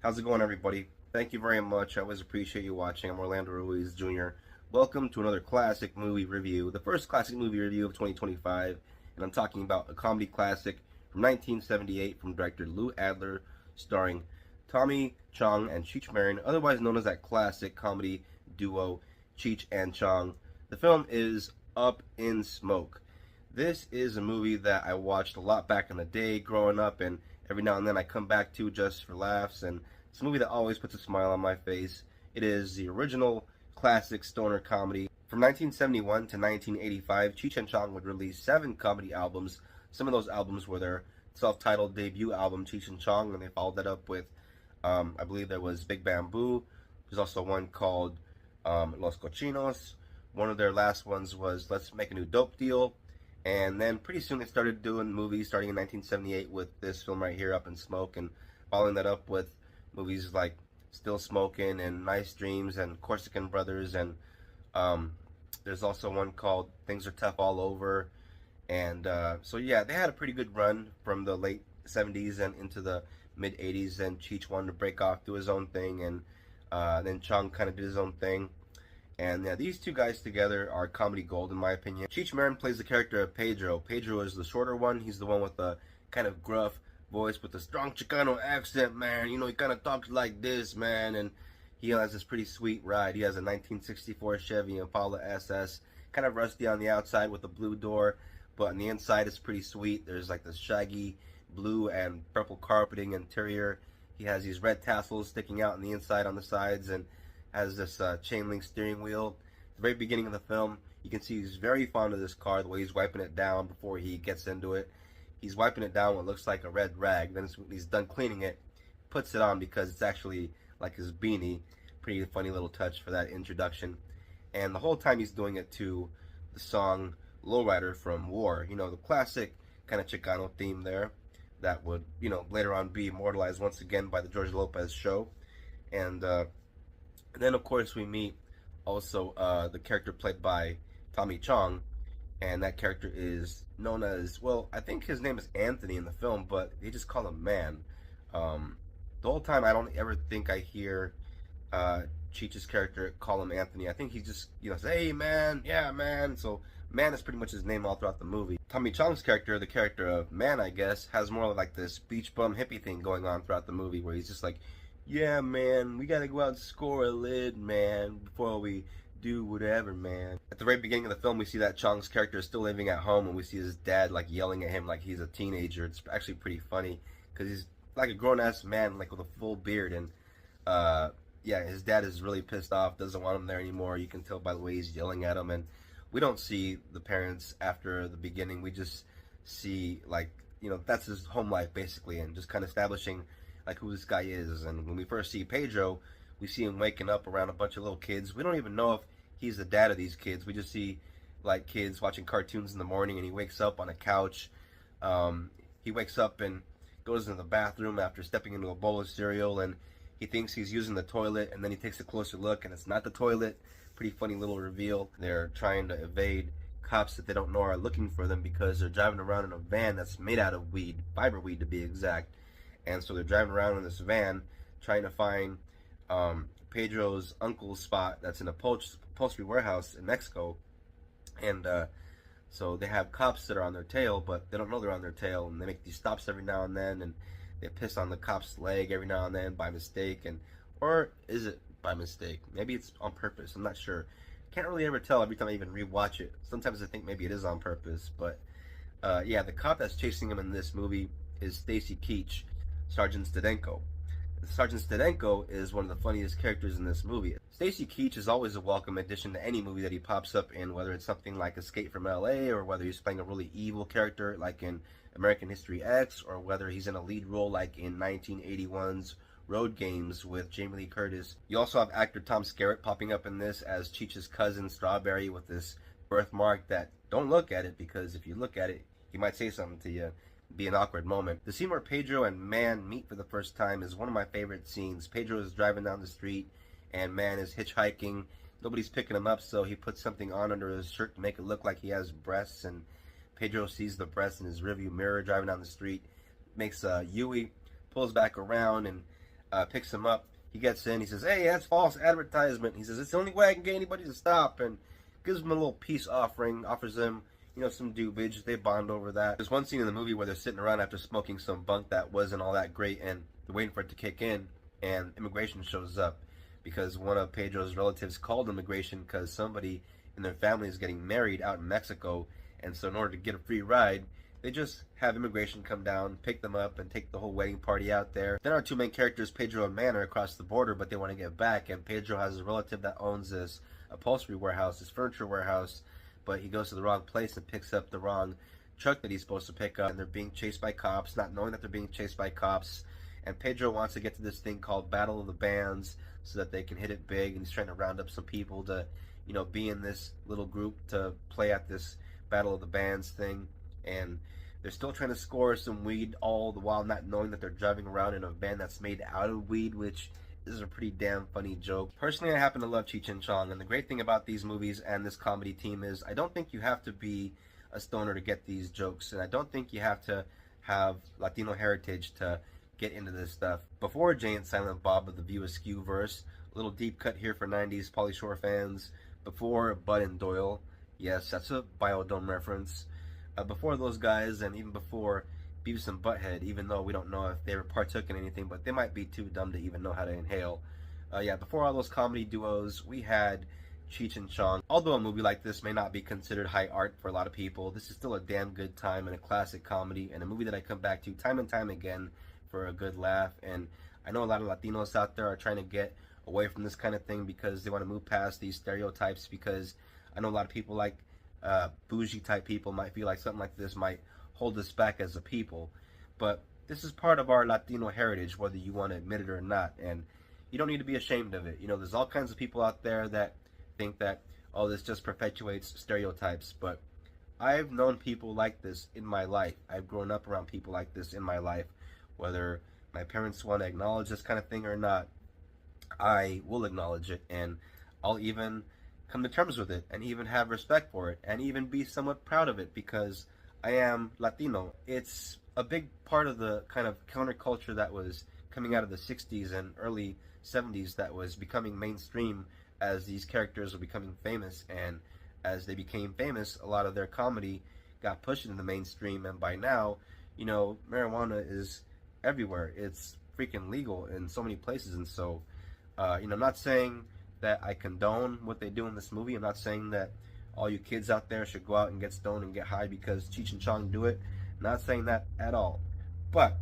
How's it going, everybody? Thank you very much. I always appreciate you watching. I'm Orlando Ruiz Jr. Welcome to another classic movie review, the first classic movie review of 2025, and I'm talking about a comedy classic from 1978 from director Lou Adler, starring Tommy Chong and Cheech Marin, otherwise known as that classic comedy duo Cheech and Chong. The film is Up in Smoke. This is a movie that I watched a lot back in the day growing up, and every now and then I come back to just for laughs, and it's a movie that always puts a smile on my face. It is the original classic stoner comedy. From 1971 to 1985, Cheech and Chong would release 7 comedy albums. Some of those albums were their self-titled debut album, Cheech and Chong, and they followed that up with, I believe there was Big Bamboo. There's also one called Los Cochinos. One of their last ones was Let's Make a New Dope Deal. And then pretty soon they started doing movies, starting in 1978 with this film right here, Up in Smoke, and following that up with movies like Still Smoking and Nice Dreams and Corsican Brothers, and there's also one called Things Are Tough All Over. And so yeah, they had a pretty good run from the late 70s and into the mid 80s, and Cheech wanted to break off, do his own thing, and then Chong kind of did his own thing. And yeah, these two guys together are comedy gold in my opinion. Cheech Marin plays the character of Pedro. Pedro is the shorter one. He's the one with the kind of gruff voice with a strong Chicano accent, man. You know, he kind of talks like this, man. And he has this pretty sweet ride. He has a 1964 Chevy Impala SS, kind of rusty on the outside with a blue door, but on the inside it's pretty sweet. There's like this shaggy blue and purple carpeting interior. He has these red tassels sticking out on the inside on the sides, and has this chain link steering wheel. At the very beginning of the film, you can see he's very fond of this car, the way he's wiping it down before he gets into it. He's wiping it down what looks like a red rag. Then when he's done cleaning it, puts it on because it's actually like his beanie. Pretty funny little touch for that introduction. And the whole time he's doing it to the song Lowrider from War. You know, the classic kind of Chicano theme there that would, you know, later on be immortalized once again by the George Lopez show. And then, of course, we meet also the character played by Tommy Chong, and that character is known as, well, I think his name is Anthony in the film, but they just call him Man. The whole time, I don't ever think I hear Cheech's character call him Anthony. I think he just, you know, says, hey, man, yeah, man. So, Man is pretty much his name all throughout the movie. Tommy Chong's character, the character of Man, I guess, has more like this beach bum hippie thing going on throughout the movie, where he's just like, yeah, man, we gotta go out and score a lid, man, before we do whatever, man. At the very beginning of the film, we see that Chong's character is still living at home, and we see his dad, like, yelling at him like he's a teenager. It's actually pretty funny, because he's like a grown-ass man, like, with a full beard, and, yeah, his dad is really pissed off, doesn't want him there anymore. You can tell by the way he's yelling at him, and we don't see the parents after the beginning. We just see, like, you know, that's his home life, basically, and just kind of establishing like who this guy is. And when we first see Pedro, we see him waking up around a bunch of little kids. We don't even know if he's the dad of these kids. We just see like kids watching cartoons in the morning, and he wakes up on a couch. He wakes up and goes into the bathroom after stepping into a bowl of cereal, and he thinks he's using the toilet, and then he takes a closer look, and it's not the toilet. Pretty funny little reveal. They're trying to evade cops that they don't know are looking for them, because they're driving around in a van that's made out of weed, fiber weed to be exact. And so they're driving around in this van trying to find Pedro's uncle's spot that's in a upholstery warehouse in Mexico. And so they have cops that are on their tail, but they don't know they're on their tail. And they make these stops every now and then, and they piss on the cop's leg every now and then by mistake. And or is it by mistake? Maybe it's on purpose. I'm not sure. Can't really ever tell every time I even rewatch it. Sometimes I think maybe it is on purpose. But yeah, the cop that's chasing him in this movie is Stacy Keach, Sergeant Stadenko. Sergeant Stadenko is one of the funniest characters in this movie. Stacy Keach is always a welcome addition to any movie that he pops up in, whether it's something like Escape from LA, or whether he's playing a really evil character like in American History X, or whether he's in a lead role like in 1981's Road Games with Jamie Lee Curtis. You also have actor Tom Skerritt popping up in this as Cheech's cousin Strawberry with this birthmark that, don't look at it, because if you look at it, he might say something to you. Be an awkward moment. The scene where Pedro and Man meet for the first time is one of my favorite scenes. Pedro is driving down the street, and Man is hitchhiking. Nobody's picking him up, so he puts something on under his shirt to make it look like he has breasts, and Pedro sees the breasts in his rearview mirror driving down the street. Makes Yui, pulls back around, and picks him up. He gets in. He says, "Hey, that's false advertisement." He says, "It's the only way I can get anybody to stop," and gives him a little peace offering. Offers him, some dubage. They bond over that. There's one scene in the movie where they're sitting around after smoking some bunk that wasn't all that great, and they're waiting for it to kick in, and immigration shows up because one of Pedro's relatives called immigration because somebody in their family is getting married out in Mexico, and so in order to get a free ride, they just have immigration come down, pick them up, and take the whole wedding party out there. Then our two main characters, Pedro and Man, are across the border, but they want to get back, and Pedro has a relative that owns this upholstery warehouse, this furniture warehouse, but he goes to the wrong place and picks up the wrong truck that he's supposed to pick up, and they're being chased by cops, not knowing that they're being chased by cops. And Pedro wants to get to this thing called Battle of the Bands so that they can hit it big, and he's trying to round up some people to, be in this little group to play at this Battle of the Bands thing. And they're still trying to score some weed, all the while not knowing that they're driving around in a van that's made out of weed, which is a pretty damn funny joke. Personally, I happen to love Cheech and Chong, and the great thing about these movies and this comedy team is I don't think you have to be a stoner to get these jokes, and I don't think you have to have Latino heritage to get into this stuff. Before Jay and Silent Bob of the View Askew verse, a little deep cut here for 90s Pauly Shore fans. Before Bud and Doyle, yes, that's a Biodome reference. Before those guys, and even before Beavis and Butthead, even though we don't know if they were partook in anything, but they might be too dumb to even know how to inhale. Before all those comedy duos, we had Cheech and Chong. Although a movie like this may not be considered high art for a lot of people, this is still a damn good time and a classic comedy, and a movie that I come back to time and time again for a good laugh. And I know a lot of Latinos out there are trying to get away from this kind of thing because they want to move past these stereotypes, because I know a lot of people like bougie type people might feel like something like this might hold us back as a people, but this is part of our Latino heritage, whether you want to admit it or not, and you don't need to be ashamed of it. There's all kinds of people out there that think that, oh, this just perpetuates stereotypes, but I've known people like this in my life. I've grown up around people like this in my life. Whether my parents want to acknowledge this kind of thing or not, I will acknowledge it, and I'll even come to terms with it, and even have respect for it, and even be somewhat proud of it, because I am Latino. It's a big part of the kind of counterculture that was coming out of the 60s and early 70s that was becoming mainstream as these characters were becoming famous, and as they became famous, a lot of their comedy got pushed into the mainstream, and by now, marijuana is everywhere. It's freaking legal in so many places, and so, I'm not saying that I condone what they do in this movie. I'm not saying that all you kids out there should go out and get stoned and get high because Cheech and Chong do it. I'm not saying that at all. But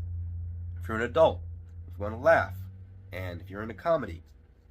if you're an adult, if you want to laugh, and if you're into comedy,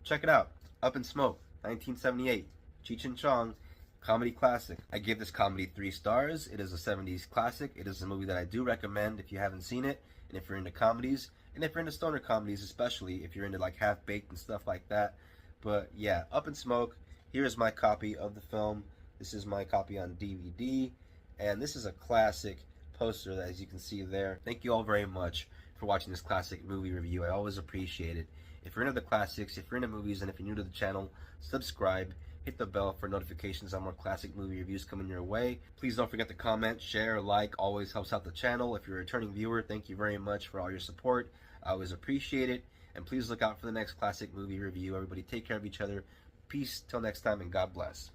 check it out. Up in Smoke, 1978, Cheech and Chong, comedy classic. I give this comedy 3 stars. It is a 70s classic. It is a movie that I do recommend if you haven't seen it, and if you're into comedies, and if you're into stoner comedies, especially if you're into like Half-Baked and stuff like that. But yeah, Up in Smoke. Here's my copy of the film. This is my copy on DVD, and this is a classic poster that, as you can see there. Thank you all very much for watching this classic movie review. I always appreciate it. If you're into the classics, if you're into movies, and if you're new to the channel, subscribe, hit the bell for notifications on more classic movie reviews coming your way. Please don't forget to comment, share, like, always helps out the channel. If you're a returning viewer, thank you very much for all your support. I always appreciate it, and please look out for the next classic movie review. Everybody take care of each other. Peace till next time, and God bless.